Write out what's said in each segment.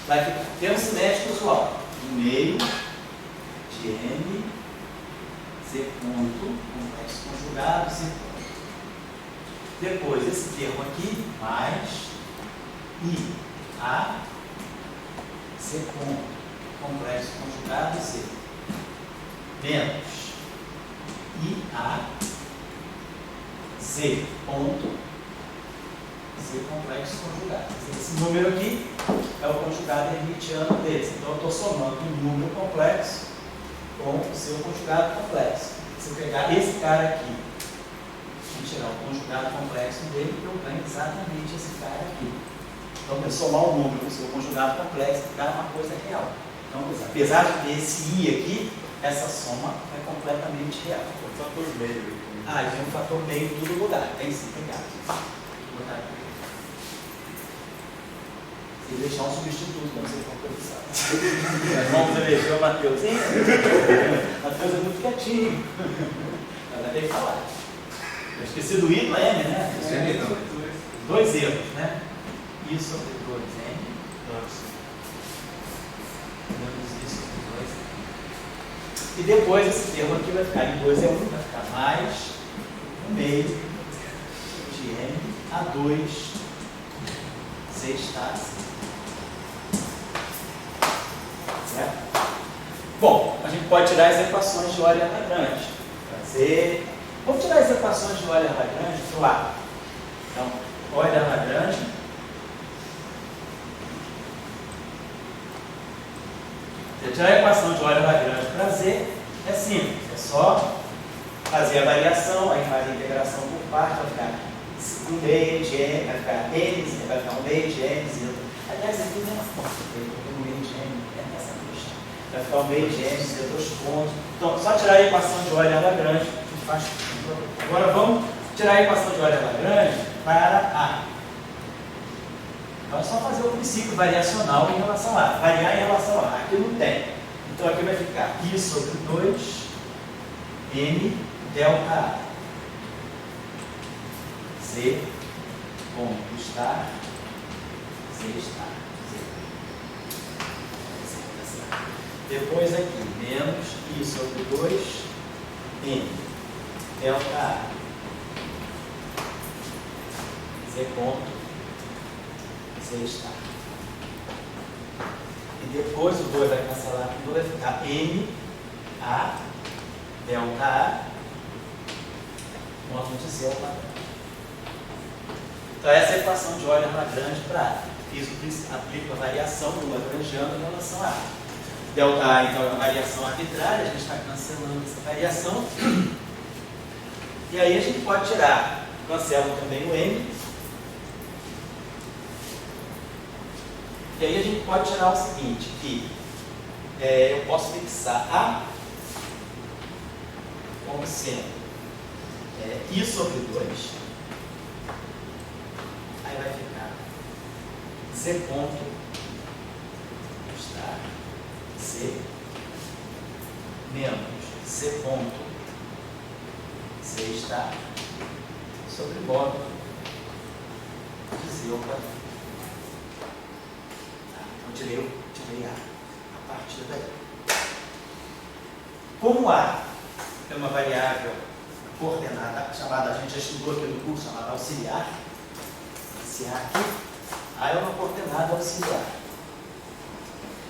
vai ficar termo cinético usual. No meio de M, Z ponto, complexo conjugado, Z ponto. Depois, esse termo aqui, mais I, A, Z ponto, complexo conjugado, Z. Menos I, A, Z ponto, Z complexo conjugado. Esse número aqui é o conjugado hermitiano deles. Então, eu estou somando o número complexo com o seu conjugado complexo. Se eu pegar esse cara aqui e tirar o conjugado complexo dele, eu ganho exatamente esse cara aqui. Então, eu somar o número com o seu conjugado complexo dá uma coisa real. Então, apesar de ter esse I aqui, essa soma é completamente real. O fator meio. Ah, tem um fator meio em todo lugar. Tem sim, obrigado. Vou botar aqui. Se deixar um substituto, não sei qual coisa sabe. Vamos eleger o Matheus. Matheus é muito quietinho. Ela vai ter que falar. Eu esqueci do I do M, né? Dois erros, né? I sobre 2M. Menos I sobre 2M. E depois esse termo aqui vai ficar em 2 é 1, vai ficar mais um meio de M a 2 sextas. Certo? Bom, a gente pode tirar as equações de Euler-Lagrange. Vamos tirar as equações de Euler-Lagrange para o A. Então, Euler-Lagrange. Se eu tirar a equação de Euler-Lagrange para Z, é simples. É só fazer a variação, aí faz a integração por parte, vai ficar um meio de M, vai ficar N, vai ficar um meio de M, aliás, aqui não é uma força, um meio de M, vai ficar um meio de M, dois pontos. Então, só tirar a equação de Euler-Lagrange, que faz tudo. Agora vamos tirar a equação de Euler-Lagrange para A. Então é só fazer o princípio variacional em relação a A, variar em relação a A. Aqui não tem. Então aqui vai ficar I sobre 2 M delta A. Z ponto estar, Z estar, Z. Depois aqui, menos I sobre 2 M delta A. Z ponto, Z estar. E depois o 2 vai cancelar com 2, vai ficar M A delta A ponto de Z ao quadrado. Então essa é a equação de Euler-Lagrange para A. Aplico a variação do Lagrangiano em relação a A. Delta A, então, é uma variação arbitrária, a gente está cancelando essa variação. E aí a gente pode tirar, cancelo também o M. E aí a gente pode tirar o seguinte, que eu posso fixar A como sendo I sobre 2. Aí vai ficar Z ponto estar Z menos Z ponto Z estar sobre módulo de Z ao quadrado. Então tirei A partir daí. Como A é uma variável coordenada, chamada, a gente já estudou aqui no curso, chamada auxiliar, esse A aqui, A é uma coordenada auxiliar.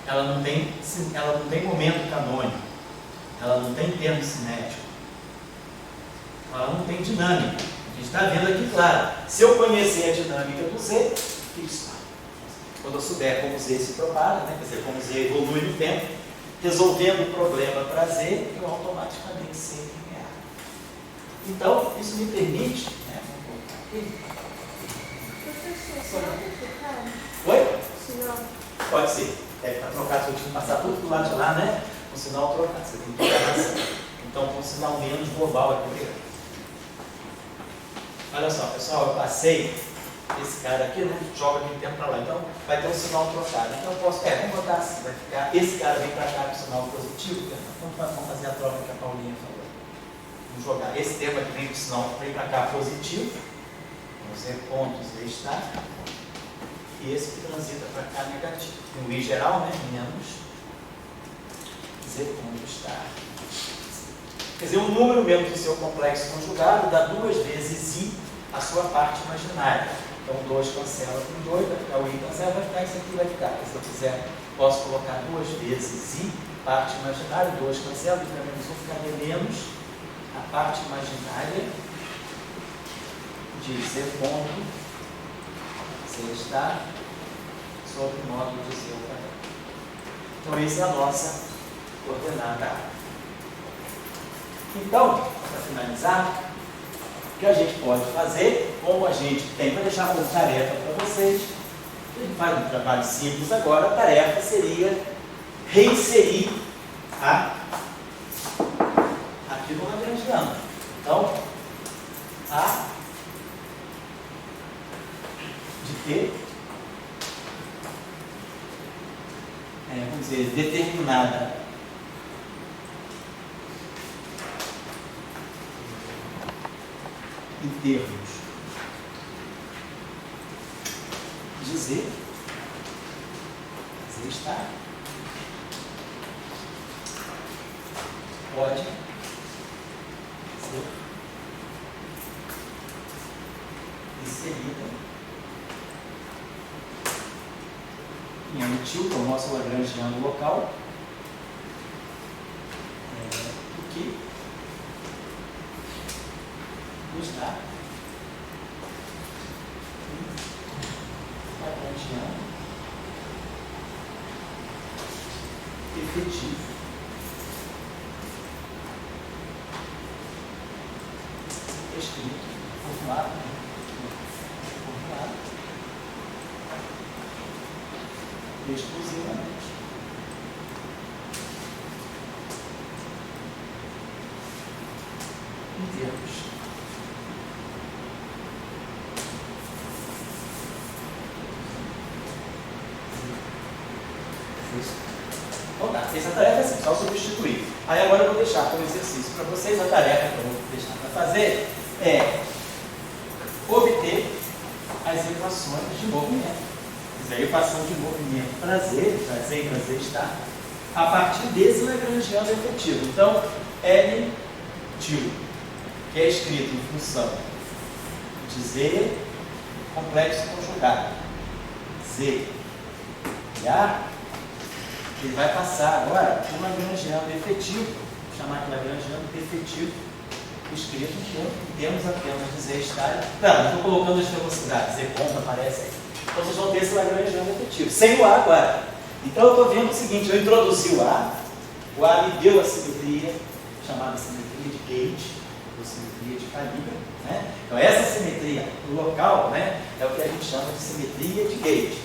Ela não tem momento canônico, ela não tem termo cinético, ela não tem dinâmica. A gente está vendo aqui, claro, se eu conhecer a dinâmica do Z, isso. Quando eu souber como Z se propaga, né, quer dizer, como Z evolui no tempo, resolvendo o problema para Z, eu automaticamente sei quem é A. Então, isso me permite, né, vamos colocar aqui. Oi? Sinal. Pode ser. Para trocar, se eu tinha que passar tudo do lado de lá, né? Com sinal trocado. Você tem toda a razão. Então, com um sinal menos global aqui. Obrigado. Olha só, pessoal, eu passei esse cara aqui, né? Joga de tempo para lá. Então, vai ter um sinal trocado. Então, eu posso. Vamos botar assim. Vai ficar. Esse cara vem para cá com sinal positivo. Então, vamos fazer a troca que a Paulinha falou. Vamos jogar. Esse termo aqui vem com sinal, vem para cá positivo. Z ponto Z está. e esse que transita para cá negativo. Tem o I geral, né? Menos Z ponto estar. Quer dizer, o número mesmo do seu complexo conjugado dá 2 vezes I a sua parte imaginária. Então 2 cancela com 2, vai ficar o I cancela, vai ficar isso aqui, vai ficar. Se eu quiser, posso colocar 2 vezes I, parte imaginária, 2 cancela, e para menos 1 ficaria menos a parte imaginária de Z ponto, Z está sobre o módulo de Z ao quadrado. Então, essa é a nossa coordenada A. Então, para finalizar, o que a gente pode fazer, como a gente tem, para deixar como tarefa para vocês, a gente faz um trabalho simples agora, a tarefa seria reinserir aqui no lagrangiano. Então, A de T, vamos dizer, determinada em termos de Z está, pode ser inserida em M-til, que é o nosso lagrangiano local, o que nos dá um lagrangiano efetivo escrito, formulado exclusivamente em termos então tá, essa tarefa é assim, só substituir. Aí agora eu vou deixar como exercício para vocês, a tarefa que eu vou deixar para fazer é obter as equações de movimento. A equação de movimento para Z e para Z está, a partir desse lagrangiano efetivo. Então, L til, que é escrito em função de Z complexo conjugado, Z e A, ele vai passar agora por um lagrangiano efetivo, vou chamar de lagrangiano efetivo, escrito em termos apenas de Z está. Não estou colocando as velocidades, Z ponto aparece aí. Então vocês vão ter esse lagrangiano efetivo, sem o A agora. Então eu estou vendo o seguinte, eu introduzi o A me deu a simetria, chamada simetria de gauge, ou simetria de calibre, né? Então essa simetria local, né, é o que a gente chama de simetria de gauge.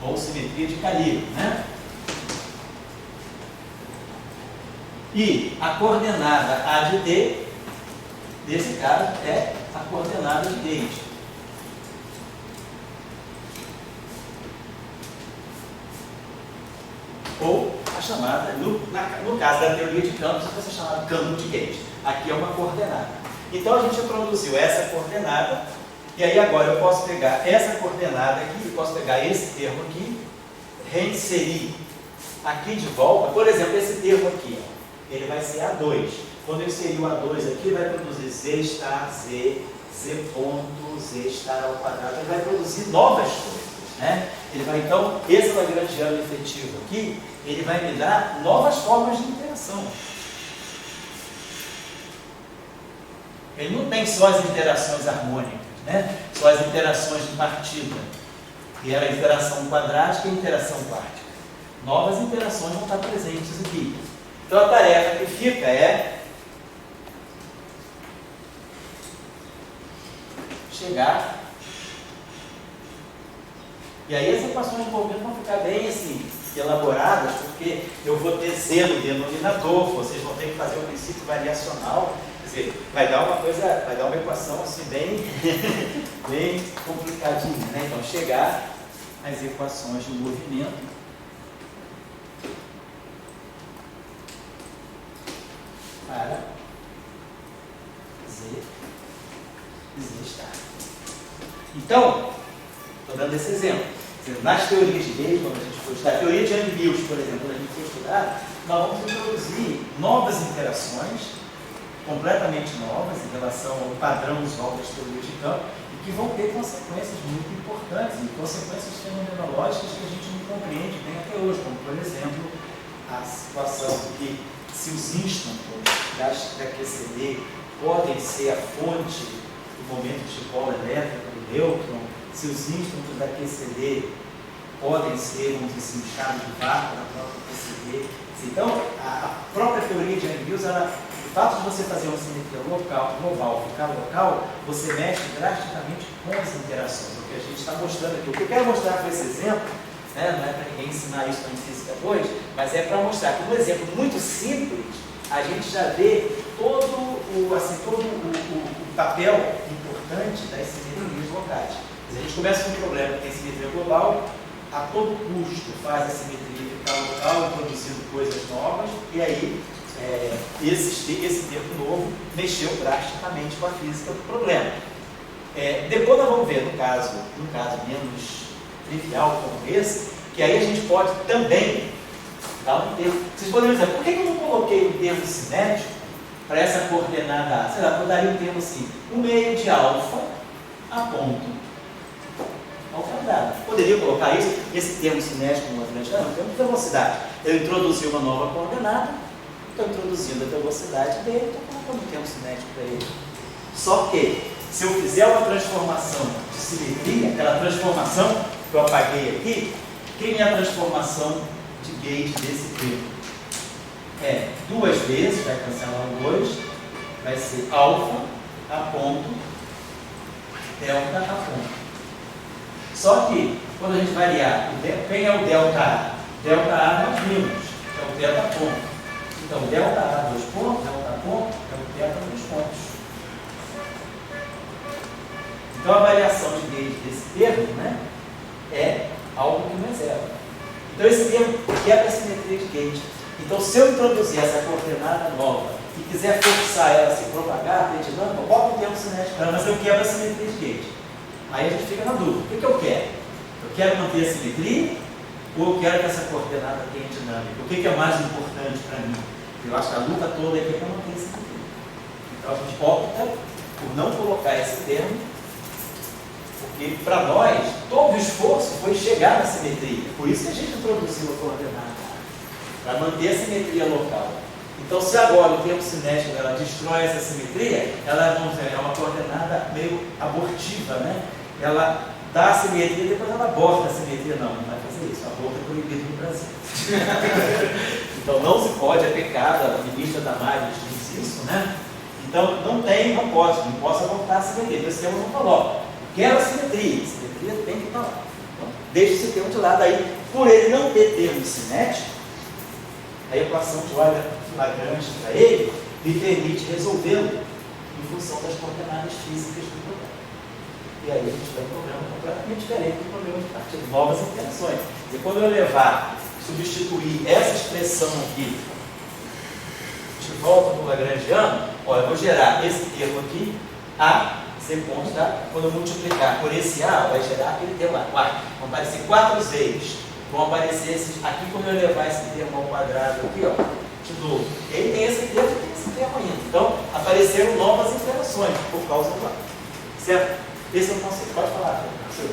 Ou simetria de calibre, né? E a coordenada A de D, nesse caso, é a coordenada de gauge. Ou a chamada, no caso da teoria de campos, vai ser chamada campo de gauge. Aqui é uma coordenada. Então a gente introduziu essa coordenada, e aí agora eu posso pegar essa coordenada aqui, eu posso pegar esse termo aqui, reinserir aqui de volta, por exemplo, esse termo aqui, ó. Ele vai ser A2. Quando eu inserir o A2 aqui, vai produzir Z estar, Z ponto, Z estar ao quadrado. Ele vai produzir novas coisas, né? Ele vai, então, esse lagrangiano efetivo aqui, ele vai me dar novas formas de interação. Ele não tem só as interações harmônicas, né? Só as interações de partida, que era a interação quadrática e a interação quártica. Novas interações vão estar presentes aqui. Então a tarefa que fica é chegar, e aí as equações de movimento vão ficar bem assim, elaboradas, porque eu vou ter Z no denominador, vocês vão ter que fazer o princípio variacional, quer dizer, vai dar uma equação assim bem, bem complicadinha, né? Então chegar às equações de movimento para Z estar. Então, estou dando esse exemplo. Nas teorias de Bayes, quando a gente for estudar, a teoria de Young-Mills, por exemplo, quando a gente for estudar, nós vamos introduzir novas interações, completamente novas, em relação ao padrão usual das teorias de campo, e que vão ter consequências muito importantes, e consequências fenomenológicas que a gente não compreende bem até hoje, como, por exemplo, a situação de que se os instantes da QCD podem ser a fonte do momento de polo elétrico do nêutron, se os instantes da QCD podem ser, vamos dizer assim, estado de vácuo da própria QCD. Então, a própria teoria de Young-Mills, o fato de você fazer uma simetria global, ficar local, você mexe drasticamente com as interações. O que a gente está mostrando aqui. O que eu quero mostrar com esse exemplo, né, não é para ninguém ensinar isso em Física 2, mas é para mostrar que, um exemplo muito simples, a gente já vê todo o papel importante das simetrias locais. A gente começa com um problema que tem simetria global, a todo custo faz a simetria ficar local, introduzindo coisas novas, e aí esse tempo novo mexeu drasticamente com a física do problema. Depois nós vamos ver, num caso menos trivial como esse, que aí a gente pode também dar um termo. Vocês poderiam dizer, por que eu não coloquei um termo cinético para essa coordenada A? Sei lá, eu daria um termo assim, o meio de alfa a ponto. Poderia colocar isso, esse termo cinético no grande termo de velocidade. Eu introduzi uma nova coordenada, estou introduzindo a velocidade dele, estou colocando um termo cinético para ele. Só que, se eu fizer uma transformação de simetria, aquela transformação que eu apaguei aqui, quem é a transformação de gauge desse termo? Duas vezes, vai cancelar o 2, vai ser alfa a ponto, delta a ponto. Só que, quando a gente variar, quem é o delta A? Delta A nós vimos, é o delta ponto. Então, delta A 2 pontos, delta ponto, é o delta 2 pontos. Então, a variação de gauge desse termo, né, é algo que não é zero. Então, esse termo quebra a simetria de gauge. Então, se eu introduzir essa coordenada nova e quiser forçar ela a se propagar, eu boto um termo cinético, mas eu quebro a simetria de gauge. Aí a gente fica na dúvida. O que eu quero? Eu quero manter a simetria ou eu quero que essa coordenada tenha dinâmica? O que é mais importante para mim? Eu acho que a luta toda é para manter a simetria. Então a gente opta por não colocar esse termo, porque para nós todo o esforço foi chegar na simetria. Por isso que a gente introduziu a coordenada, para manter a simetria local. Então, se agora o termo cinético ela destrói essa simetria, ela, vamos dizer, é uma coordenada meio abortiva, né? Ela dá a simetria e depois ela aborta a simetria. Não vai fazer isso. Aborto é proibido no Brasil. Então, não se pode, é pecado, a ministra Damares diz isso, né? Então, não posso abortar a simetria. Então, esse termo não coloca. Quero a simetria tem que estar lá. Então, deixa esse termo de lado. Aí, por ele não ter termo cinético, a equação de Lagrange para ele me permite resolvê-lo em função das coordenadas físicas do problema. E aí a gente tem um problema completamente diferente do problema de partículas, novas interações. E quando eu substituir essa expressão aqui de volta para o Lagrangiano, eu vou gerar esse termo aqui, A, C ponto, tá? Quando eu multiplicar por esse A, vai gerar aquele termo lá. Vão aparecer 4 vezes. Vão aparecer esses, aqui quando eu levar esse termo ao quadrado aqui, de novo. Ele tem esse termo e tem esse termo ainda. Então, apareceram novas interações por causa do lado. Certo? Esse é o conceito. Pode falar. Professor,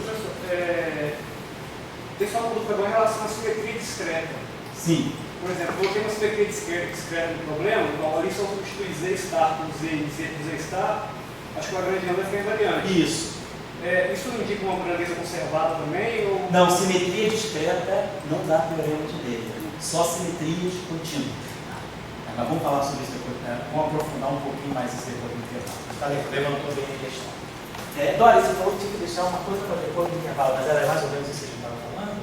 tem só uma dúvida em relação à simetria discreta. Sim. Por exemplo, eu tenho uma simetria discreta no problema, então ali se eu substituir Z star por Z e Z por Z star, acho que o Lagrangiano vai ficar invariante. Isso. Isso não indica uma grandeza conservada também? Ou... Não, simetria discreta não dá teorema de Leibniz, só simetrias contínuas. Mas vamos falar sobre isso depois, vamos aprofundar um pouquinho mais isso depois do intervalo. Está levantou bem a questão. Dória, você falou que tinha que deixar uma coisa para depois do intervalo, mas era mais ou menos isso que você estava falando?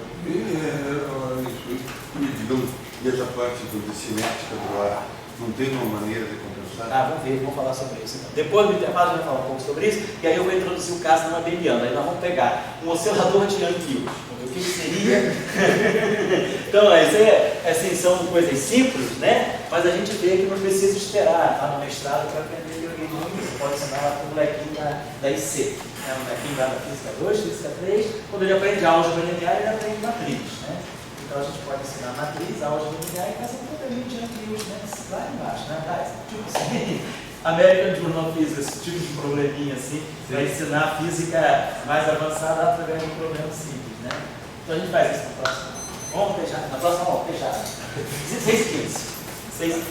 Digamos, e essa parte do cinética do ar, não tem uma maneira de compensar Ah, vamos falar sobre isso então. Depois do intervalo a gente vai falar um pouco sobre isso, e aí eu vou introduzir o caso não abeliano. Aí nós vamos pegar um oscilador de Young-Lewis, o que seria. Então, isso assim, são coisas simples, né? Mas a gente vê que não precisa esperar lá no mestrado para aprender Young-Lewis. Você pode ensinar lá para o molequinho da IC, né? O molequinho lá da Física 2, Física 3, quando ele aprende álgebra linear, ele aprende matriz, né? Então a gente pode ensinar matriz, álgebra linear e fazer um probleminha de Young-Lewis, né? Lá embaixo, né? Tipo assim, American Journal of Physics, esse tipo de probleminha assim, vai ensinar a física mais avançada através de um problema simples, né? Então a gente faz isso na próxima. Vamos fechar, na próxima aula, fechar. 6 quilos.